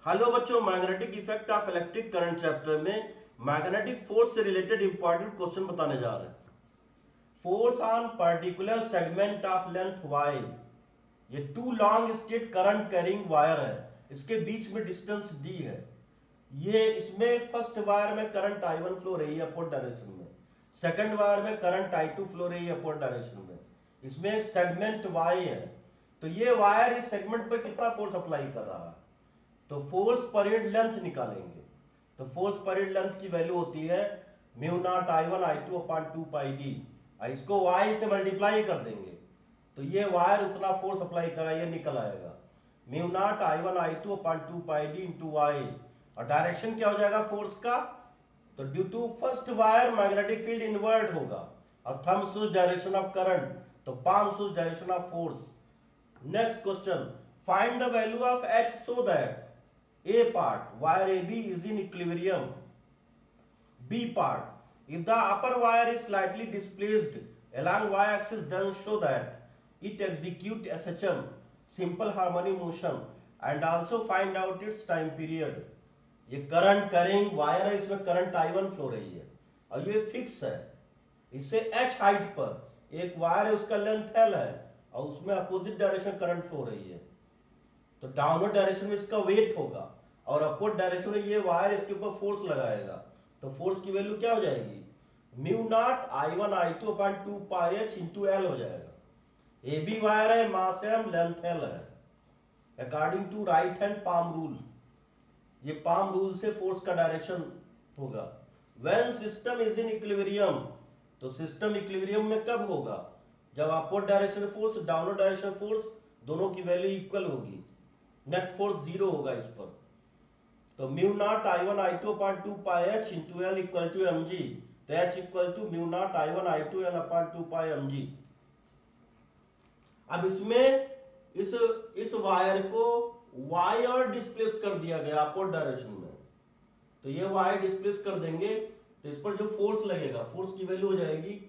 Hello बच्चों, magnetic effect of electric current chapter में magnetic force से रिलेटेड इंपॉर्टेंट क्वेश्चन बताने जा रहे हैं। Force on particular segment of length Y. ये two long straight current carrying wire है, इसके बीच में डिस्टेंस डी है। ये इसमें फर्स्ट वायर में करंट I1 फ्लो रही है अपवर्ड डायरेक्शन में, सेकंड वायर में करंट I2 फ्लो रही है अपवर्ड डायरेक्शन में। इसमें एक सेगमेंट वाई है, तो ये वायर इस सेगमेंट पर कितना फोर्स अप्लाई कर रहा है, तो फोर्स पर यूनिट लेंथ निकालेंगे। तो फोर्स पर यूनिट लेंथ की वैल्यू होती है mu naught I1 I2 upon 2 pi D. इसको y से मल्टीप्लाई कर देंगे तो ये वायर उतना फोर्स अप्लाई करा, ये निकल आएगा mu not I1 I2 upon 2 pi D into Y. और डायरेक्शन क्या हो जाएगा फोर्स का, तो due to first wire magnetic field inward होगा और thumb shows direction of current, तो palm shows direction of force. Next question, find the value of H so that A part wire AB is in equilibrium. B part, if the upper wire is slightly displaced along y-axis, then show that it execute SHM, simple harmonic motion, and also find out its time period. ये current carrying wire है, इसमें current I1 flow रही है और ये fix है। इससे H height पर एक वायर है, उसका लेंथ L है और उसमें अपोजिट डायरेक्शन करंट फ्लो रही है, तो डाउनवर्ड डायरेक्शन में इसका वेट होगा और अपवर्ड डायरेक्शन में ये वायर इसके ऊपर फोर्स लगाएगा। तो फोर्स की वैल्यू क्या हो जाएगी, mu not I1 I2 upon 2 pi H into L हो जाएगा। ए बी वायर है, मास M, लेंथ L है। According to right hand palm rule, ये पाम रूल से फोर्स का डायरेक्शन होगा। When system is in equilibrium, तो system equilibrium में कब होगा, जब upward direction force downward direction force दोनों की वैल्यू इक्वल होगी, नेट फोर्स जीरो होगा इस पर। तो mu naught I1 I2 upon 2 pi H into L equal to mg, तो H equal to mu not I1 I2 L upon 2 pi mg। अब इसमें इस वायर को y और डिस्प्लेस कर दिया गया अपवर्ड डायरेक्शन में, तो ये y डिस्प्लेस कर देंगे तो इस पर जो फोर्स लगेगा, फोर्स की वैल्यू हो जाएगी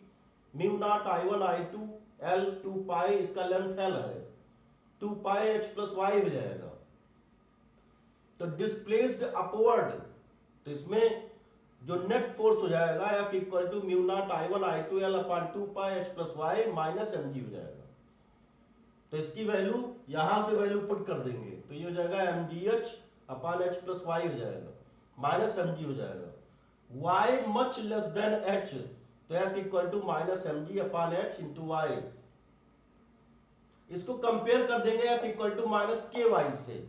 mu not I1 I2 L 2 पाई, इसका लेंथ L है, 2 पाई H प्लस y हो जाएगा। तो डिस्प्लेस्ड अपवर्ड, तो इसमें जो नेट फोर्स हो जाएगा F equal to mu not I1 I2 L upon 2 pi H plus y minus mg हो जाएगा। तो इसकी वैल्यू यहां से वैल्यू पुट कर देंगे तो ये हो जाएगा mgh upon h plus y हो जाएगा, माइनस mg हो जाएगा। y much less than h, तो F equal to minus mg अपॉन h इंटू y। इसको कंपेयर कर देंगे F equal to minus K Y से,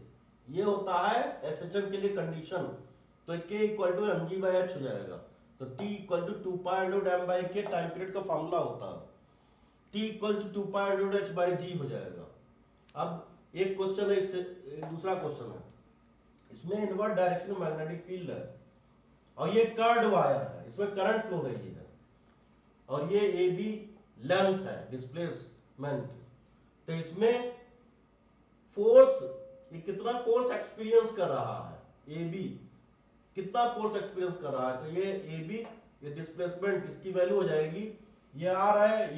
ये होता है एसएचएम के लिए कंडीशन, तो k equal to mg by h हो जाएगा। तो t equal to 2 pi under root m by k time period का फॉर्मूला होता है, t equal to 2 pi under root h by g हो जाएगा। अब एक क्वेश्चन है, इससे दूसरा क्वेश्चन है, इसमें इनवर्ट डायरेक्शन में मैग्नेटिक फील्ड है और ये कर्ड वायर है, इसमें करंट फ्लो रही है और ये ए बी लेंथ है, डिस्प्लेसमेंट। तो इसमें फोर्स, ये कितना फोर्स एक्सपीरियंस कर रहा है, ए बी कितना फोर्स एक्सपीरियंस कर रहा है, तो ये ए बी, ये डिस्प्लेसमेंट, इसकी वैल्यू हो जाएगी, ये आर है,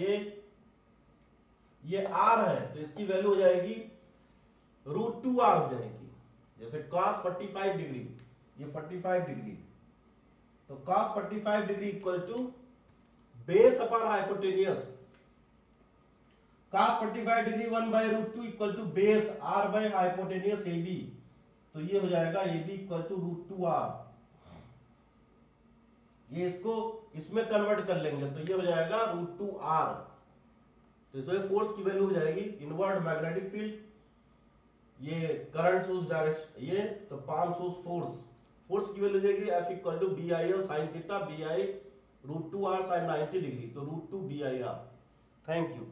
ये आर है, तो इसकी वैल्यू हो जाएगी रूट 2 आर हो जाएगी। जैसे cos 45 डिग्री, ये 45 डिग्री, तो cos 45 degree equal to base upon hypotenuse, cos 45 degree 1 by root 2 equal to base r by hypotenuse A B, तो ये हो जाएगा A B equal to root 2 R. ये इसको इसमें कन्वर्ट कर लेंगे तो ये हो जाएगा रूट 2 आर। तो इसमें फोर्स की वैल्यू हो जाएगी इनवर्ट मैग्नेटिक फील्ड, ये करंट सोर्स डायरेक्शन, ये तो पाम सोर्स फोर्स, फोर्स की वैल्यू हो जाएगी F equal to B I और sine theta, B I root 2 R sine 90 degree, तो root 2 B I R. Thank you.